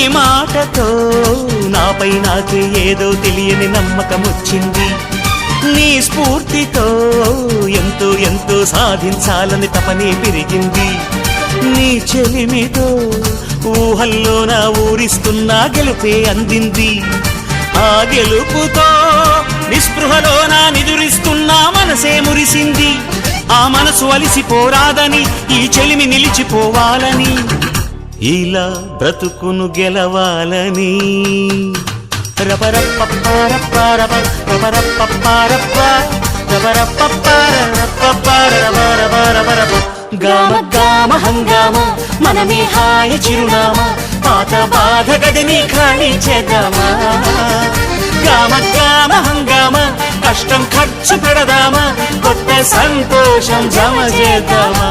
మాటతో నాపై నాకే ఏదో తెలియని నమ్మకం వచ్చింది. నీ స్ఫూర్తితో ఎంతో ఎంతో సాధించాలని తపనే పెరిగింది. నీ చెలిమితో ఊహల్లో నా ఊరిస్తున్నా గెలుపే అందింది. ఆ గెలుపుతో నిస్పృహలో నా నిదురిస్తున్నా మనసే మురిసింది. ఆ మనసు అలిసిపోరాదని ఈ చెలిమి నిలిచిపోవాలని ఇలా బ్రతుకును గెలవాలని గామ గామ హంగామ మనమే హాయ చిరునామా పాత బాధ గదిని ఖాళీ చేద్దామా. గామ గామ హంగామ కష్టం ఖర్చు పెడదామా కొత్త సంతోషం జమ చేద్దామా.